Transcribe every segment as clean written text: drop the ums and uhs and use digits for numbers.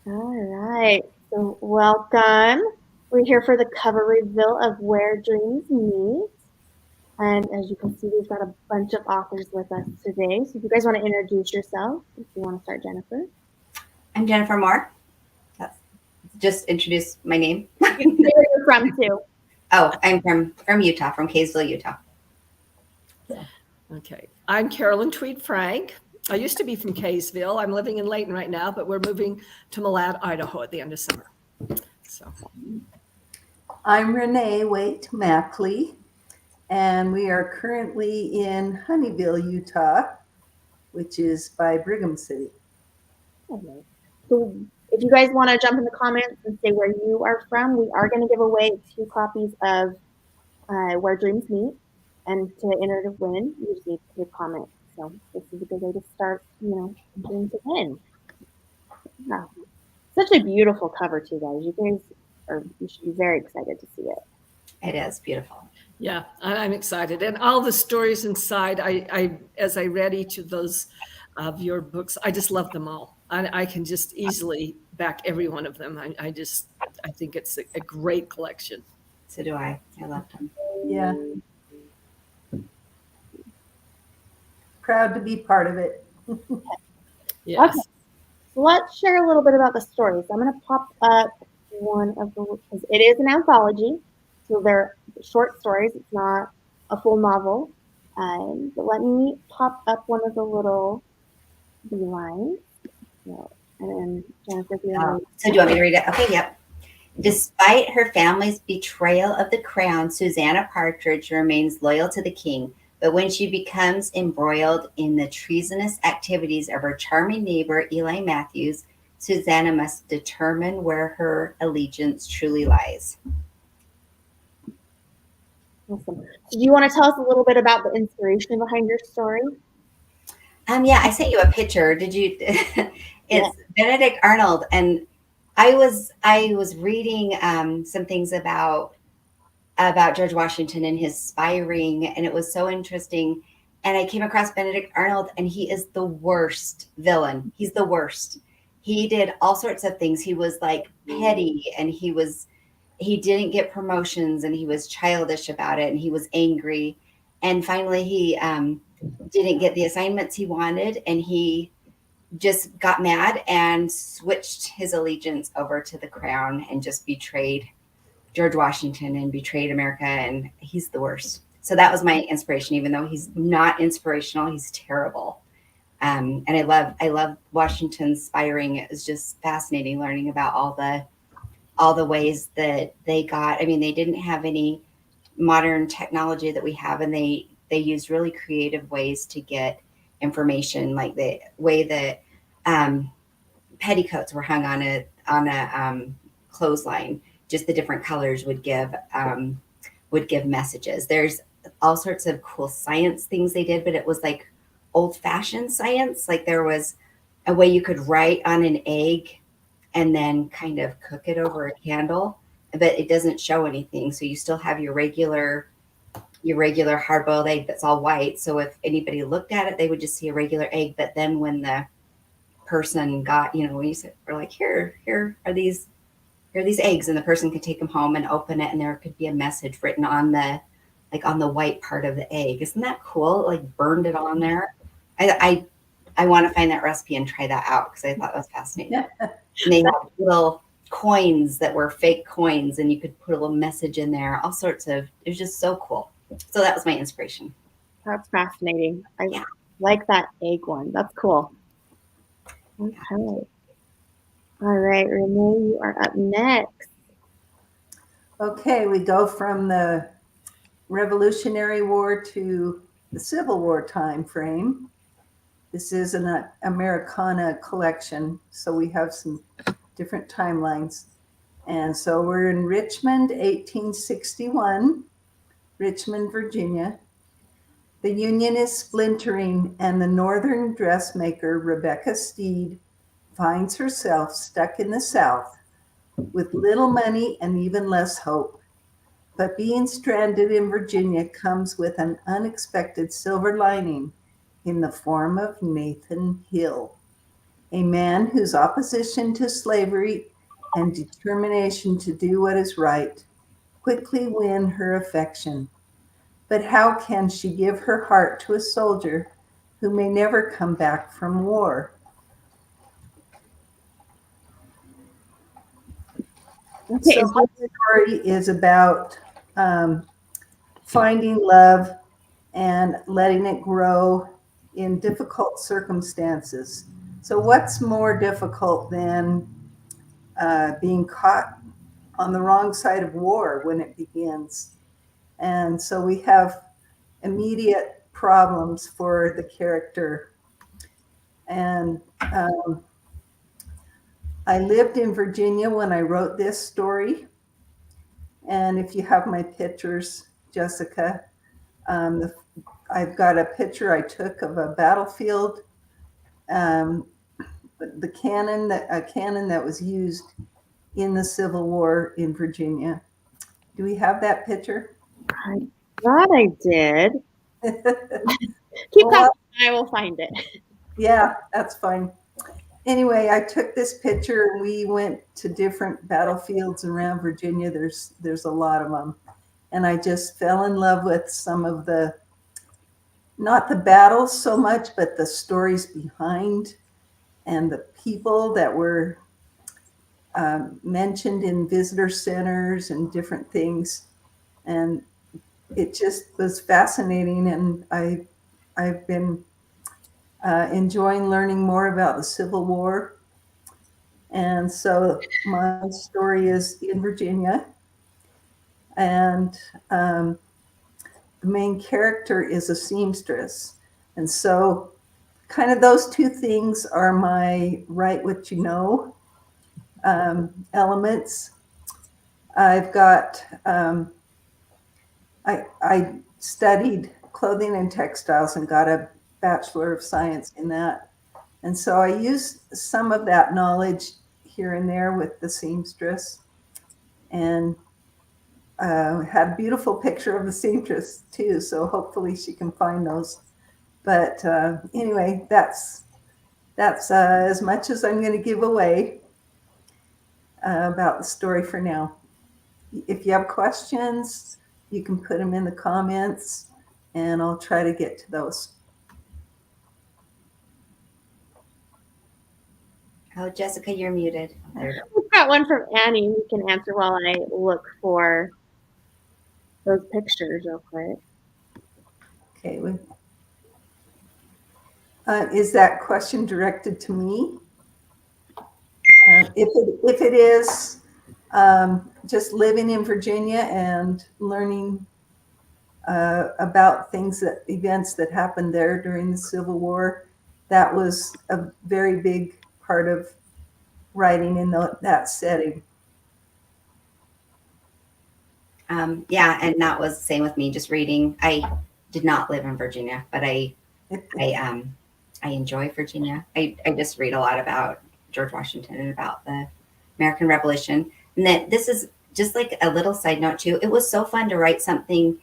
All right. So welcome. We're here for the cover reveal of Where Dreams Meet. And as you can see, we've got a bunch of authors with us today. So if you guys want to introduce yourself, if you want to start, Jennifer. I'm Jennifer Moore. That's just introduce my name. You can say where you're from too. Oh, I'm from Utah, from Kaysville, Utah. Okay. I'm Carolyn Twede Frank. I used to be from Kaysville. I'm living in Layton right now, but we're moving to Malad, Idaho at the end of summer. So I'm Renee Waite Mackley, and we are currently in Honeyville, Utah, which is by Brigham City. Okay. So if you guys want to jump in the comments and say where you are from, we are going to give away 2 copies of Where Dreams Meet. And to enter to win, you just need to comment. So this is a good way to start, entering to win. Yeah. Such a beautiful cover too, guys. You should be very excited to see it. It is beautiful. yeah, I'm excited. And all the stories inside, as I read each of those of your books, I just love them all. I can just easily back every one of them. I think it's a great collection. So do I. I love them. Yeah. Proud to be part of it. Yes. Okay. So let's share a little bit about the stories. I'm going to pop up one of the, because it is an anthology. So they're short stories. It's not a full novel. But let me pop up one of the little lines. So, and then Jennifer, if you want So do you want me to read it? Okay, yep. Despite her family's betrayal of the crown, Susanna Partridge remains loyal to the king. But when she becomes embroiled in the treasonous activities of her charming neighbor, Eli Matthews, Susanna must determine where her allegiance truly lies. Awesome. So do you want to tell us a little bit about the inspiration behind your story? Yeah, I sent you a picture. Did you? It's Yeah. Benedict Arnold, and I was reading some things about George Washington and his spy ring, and it was so interesting. And I came across Benedict Arnold, and he is the worst villain. He's the worst. He did all sorts of things. He was like petty, and he didn't get promotions, and he was childish about it, and he was angry. And finally, he didn't get the assignments he wanted, and he just got mad and switched his allegiance over to the crown and just betrayed George Washington and betrayed America, and he's the worst. So that was my inspiration. Even though he's not inspirational, he's terrible. And I love Washington's spy ring. It was just fascinating learning about all the ways that they got. I mean, they didn't have any modern technology that we have, and they used really creative ways to get information, like the way that um, petticoats were hung on a clothesline. Just the different colors would give messages. There's all sorts of cool science things they did, but it was like old fashioned science. Like there was a way you could write on an egg and then kind of cook it over a candle, but it doesn't show anything. So you still have your regular hard boiled egg that's all white. So if anybody looked at it, they would just see a regular egg. But then when the person got, when you said, or like, here are these eggs, and the person could take them home and open it, and there could be a message written on the white part of the egg. Isn't that cool? Like burned it on there. I want to find that recipe and try that out because I thought that was fascinating. And they had little coins that were fake coins, and you could put a little message in there. All sorts of. It was just so cool. So that was my inspiration. That's fascinating. I like that egg one. That's cool. Okay. All right, Renee, you are up next. Okay, we go from the Revolutionary War to the Civil War time frame. This is an Americana collection, so we have some different timelines. And so we're in Richmond, 1861, Richmond, Virginia. The Union is splintering, and the Northern dressmaker, Rebecca Steed, finds herself stuck in the South with little money and even less hope. But being stranded in Virginia comes with an unexpected silver lining in the form of Nathan Hill. a man whose opposition to slavery and determination to do what is right quickly win her affection. But how can she give her heart to a soldier who may never come back from war? Okay, So my story is about finding love and letting it grow in difficult circumstances. So what's more difficult than being caught on the wrong side of war when it begins? And so we have immediate problems for the character. And I lived in Virginia when I wrote this story. And if you have my pictures, Jessica, I've got a picture I took of a battlefield, a cannon that was used in the Civil War in Virginia. Do we have that picture? I thought I did. Keep Well, talking, I will find it. Yeah, that's fine. Anyway, I took this picture and we went to different battlefields around Virginia. There's a lot of them. And I just fell in love with some of the, not the battles so much, but the stories behind and the people that were mentioned in visitor centers and different things. And it just was fascinating. And I've been enjoying learning more about the Civil War. And so my story is in Virginia. And the main character is a seamstress. And so kind of those two things are my write what you know elements. I've got, I studied clothing and textiles and got a Bachelor of Science in that. And so I use some of that knowledge here and there with the seamstress, and had a beautiful picture of the seamstress too. So hopefully she can find those. But anyway, that's as much as I'm going to give away about the story for now. If you have questions, you can put them in the comments and I'll try to get to those. Oh, Jessica, you're muted. There you go. We've got one from Annie who can answer while I look for those pictures real quick. Okay. Is that question directed to me? If it is, just living in Virginia and learning about events that happened there during the Civil War, that was a very big part of writing in that setting. Yeah, and that was the same with me. Just reading. I did not live in Virginia, but I enjoy Virginia. I just read a lot about George Washington and about the American Revolution. And that this is just like a little side note too. It was so fun to write something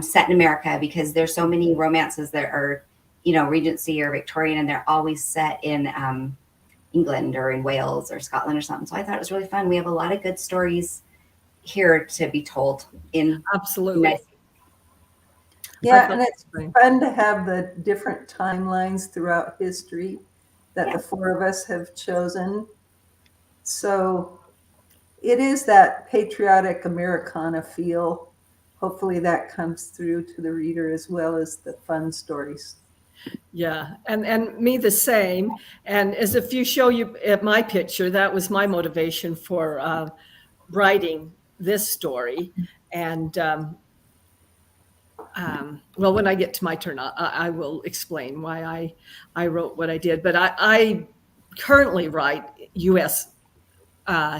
set in America, because there's so many romances that are, Regency or Victorian, and they're always set in England or in Wales or Scotland or something. So I thought it was really fun. We have a lot of good stories here to be told in Absolutely. Yeah, and it's fun to have the different timelines throughout history that the four of us have chosen. So it is that patriotic Americana feel. Hopefully that comes through to the reader as well as the fun stories. Yeah, and me the same. And as if you show you at my picture, that was my motivation for writing this story. And well, when I get to my turn, I will explain why I wrote what I did. But I currently write U.S.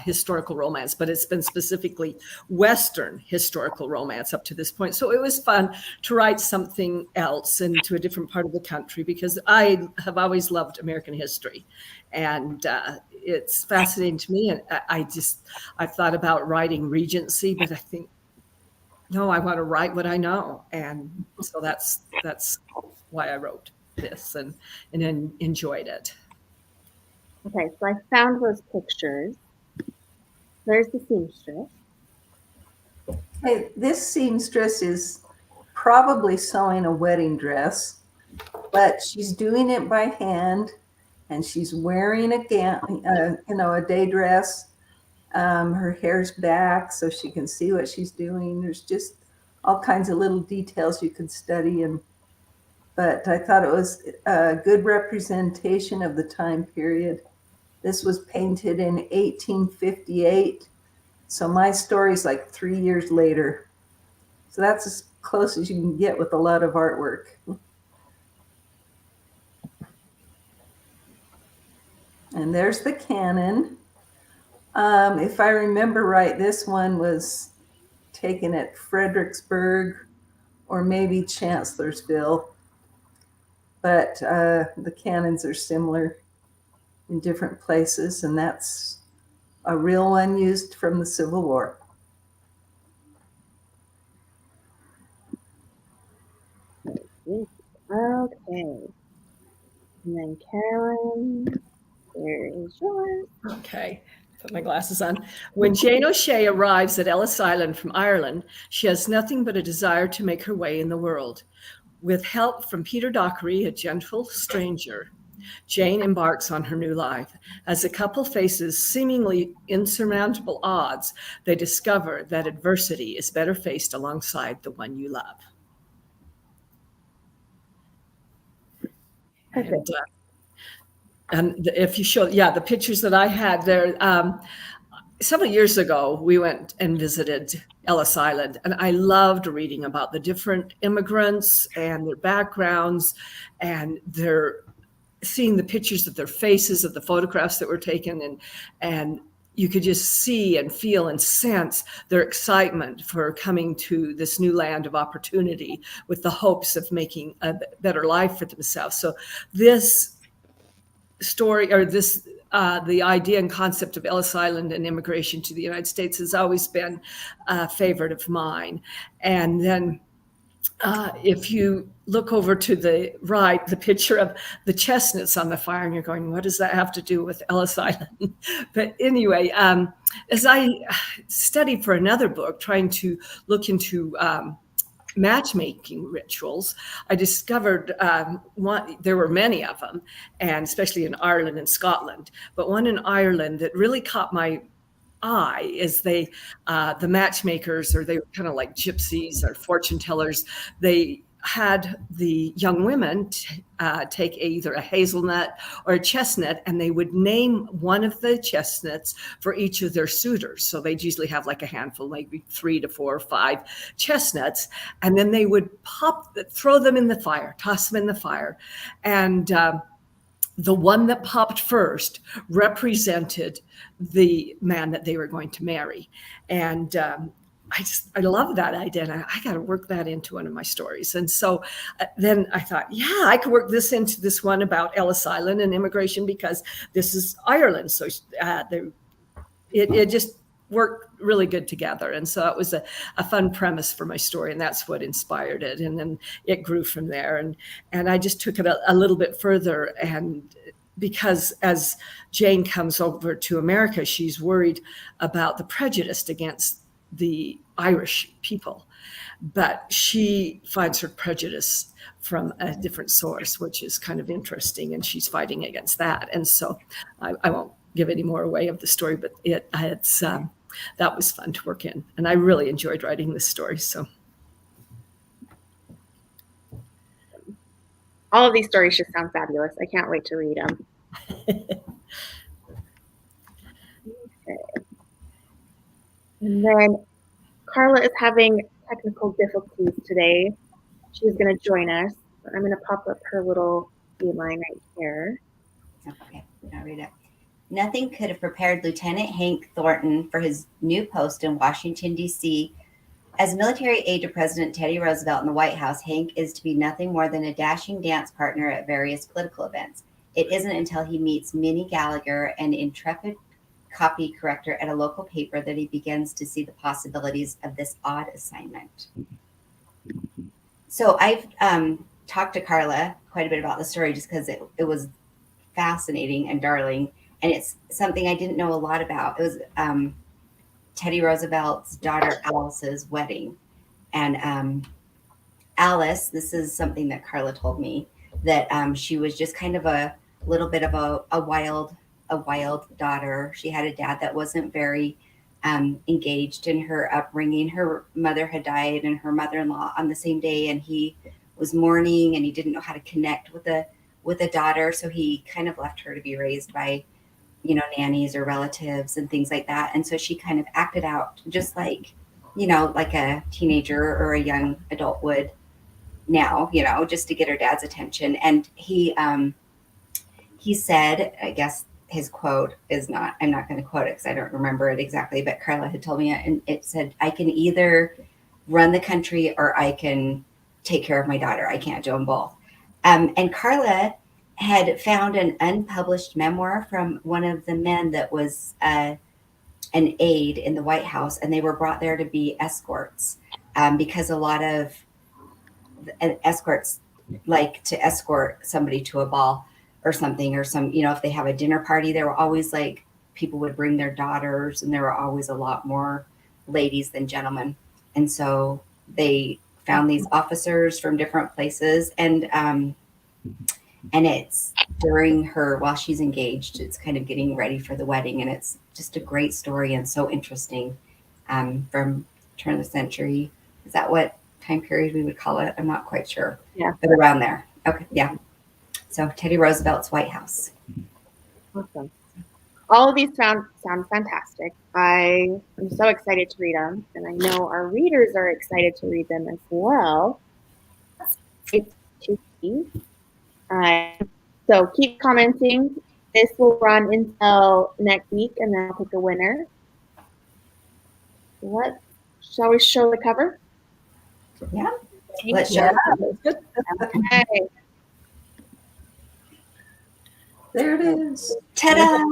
Historical romance, but it's been specifically Western historical romance up to this point. So it was fun to write something else into a different part of the country, because I have always loved American history, and it's fascinating to me. And I've thought about writing Regency, but I think, no, I want to write what I know. And so that's why I wrote this and then enjoyed it. Okay, so I found those pictures. There's the seamstress. Hey, this seamstress is probably sewing a wedding dress, but she's doing it by hand, and she's wearing a a day dress. Her hair's back so she can see what she's doing. There's just all kinds of little details you could study, but I thought it was a good representation of the time period. This was painted in 1858, so my story's like 3 years later. So that's as close as you can get with a lot of artwork. And there's the cannon. If I remember right, this one was taken at Fredericksburg or maybe Chancellorsville. But the cannons are similar in different places, and that's a real one used from the Civil War. Okay. And then Carolyn, there is yours. Okay, put my glasses on. When Jane O'Shea arrives at Ellis Island from Ireland, she has nothing but a desire to make her way in the world. With help from Peter Dockery, a gentle stranger, Jane embarks on her new life. As the couple faces seemingly insurmountable odds, they discover that adversity is better faced alongside the one you love. Perfect. And if you show, the pictures that I had there, several years ago, we went and visited Ellis Island, and I loved reading about the different immigrants and their backgrounds, and seeing the pictures of their faces, of the photographs that were taken, and you could just see and feel and sense their excitement for coming to this new land of opportunity with the hopes of making a better life for themselves. So this story, or the idea and concept of Ellis Island and immigration to the United States has always been a favorite of mine. And then if you look over to the right, the picture of the chestnuts on the fire, and you're going, what does that have to do with Ellis Island? But anyway, as I studied for another book, trying to look into matchmaking rituals, I discovered there were many of them, and especially in Ireland and Scotland, but one in Ireland that really caught my eye is the matchmakers, or they were kind of like gypsies or fortune tellers. They had the young women take either a hazelnut or a chestnut, and they would name one of the chestnuts for each of their suitors. So they'd usually have like a handful, maybe 3 to 4 or 5 chestnuts, and then they would throw them in the fire, toss them in the fire, and the one that popped first represented the man that they were going to marry. And I love that idea. And I got to work that into one of my stories. And so then I thought, I could work this into this one about Ellis Island and immigration, because this is Ireland. So it just worked really good together. And so it was a fun premise for my story, and that's what inspired it. And then it grew from there. And I just took it a little bit further. And because as Jane comes over to America, she's worried about the prejudice against the Irish people, but she finds her prejudice from a different source, which is kind of interesting. And she's fighting against that. And so I won't give any more away of the story, but it's that was fun to work in, and I really enjoyed writing this story. So all of these stories just sound fabulous. I can't wait to read them. Okay. And then Carla is having technical difficulties today. She's going to join us. I'm going to pop up her little line right here. Okay, I'll read it. Nothing could have prepared Lieutenant Hank Thornton for his new post in Washington, D.C. As military aide to President Teddy Roosevelt in the White House, Hank is to be nothing more than a dashing dance partner at various political events. It isn't until he meets Minnie Gallagher, an intrepid copy corrector at a local paper, that he begins to see the possibilities of this odd assignment. So I've talked to Carla quite a bit about the story, just because it was fascinating and darling. and it's something I didn't know a lot about. It was Teddy Roosevelt's daughter Alice's wedding, and Alice, this is something that Carla told me, that she was just kind of a little bit of a wild daughter. She had a dad that wasn't very engaged in her upbringing. Her mother had died, and her mother-in-law on the same day, and he was mourning, and he didn't know how to connect with a daughter, so he kind of left her to be raised by, you know, nannies or relatives and things like that. And so she kind of acted out just like, you know, like a teenager or a young adult would now, you know, just to get her dad's attention. And he said, I guess his quote is not, I'm not going to quote it because I don't remember it exactly, but Carla had told me it, and it said, I can either run the country or I can take care of my daughter. I can't do them both. And Carla had found an unpublished memoir from one of the men that was an aide in the White House, and they were brought there to be escorts because a lot of escorts like to escort somebody to a ball or something, or some, you know, if they have a dinner party, there were always like people would bring their daughters, and there were always a lot more ladies than gentlemen. And so they found these officers from different places, and it's during her, while she's engaged, it's kind of getting ready for the wedding, and it's just a great story and so interesting from turn of the century. Is that what time period we would call it? I'm not quite sure. Yeah. But around there. Okay. Yeah. So Teddy Roosevelt's White House. Awesome. All of these sound fantastic. I am so excited to read them, and I know our readers are excited to read them as well. It's to see. So keep commenting. This will run until next week, and then I'll pick a winner. Shall we show the cover? Yeah. Let's show it. Okay. There it is. Ta-da!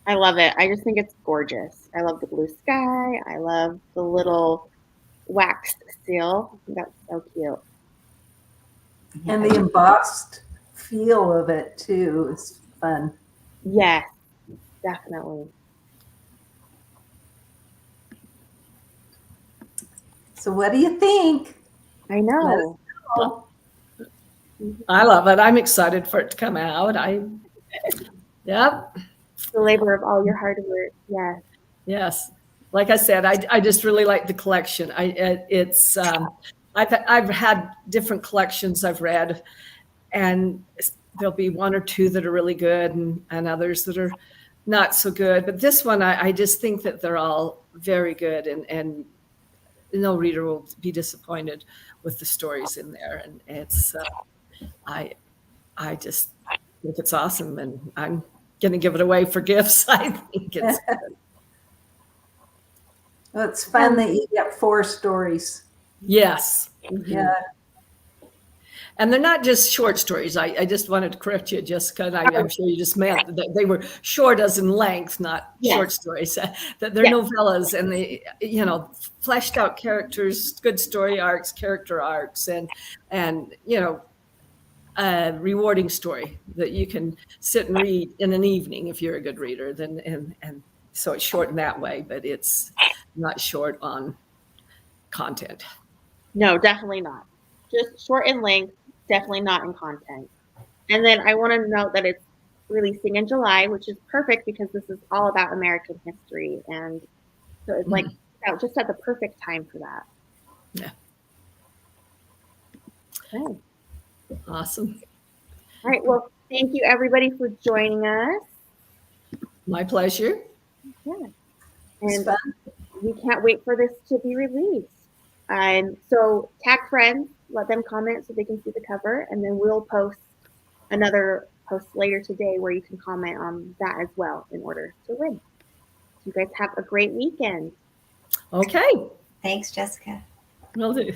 I love it. I just think it's gorgeous. I love the blue sky. I love the little waxed seal. That's so cute. And the embossed feel of it too is fun. Yes, definitely. So what do you think? I know. I love it. I'm excited for it to come out. Yep. The labor of all your hard work. Yes. Yes. Like I said, I just really like the collection. I've had different collections I've read, and there'll be one or two that are really good and others that are not so good. But this one, I just think that they're all very good, and no reader will be disappointed with the stories in there. And it's, I just think it's awesome, and I'm going to give it away for gifts. I think it's good. Well, it's fun that you get 4 stories. Yes. Yeah. And they're not just short stories. I just wanted to correct you, Jessica. And I'm sure you just meant that they were short as in length, not short stories. That they're novellas, and they, you know, fleshed out characters, good story arcs, character arcs, and you know, a rewarding story that you can sit and read in an evening if you're a good reader. And so it's short in that way, but it's not short on content. No, definitely not. Just short in length, definitely not in content. And then I want to note that it's releasing in July, which is perfect because this is all about American history. And so it's like just at the perfect time for that. Yeah. Okay. Awesome. All right. Well, thank you everybody for joining us. My pleasure. Yeah. And we can't wait for this to be released. So tag friends, let them comment so they can see the cover, and then we'll post another post later today where you can comment on that as well in order to win. So you guys have a great weekend. Okay. Thanks, Jessica. Will do.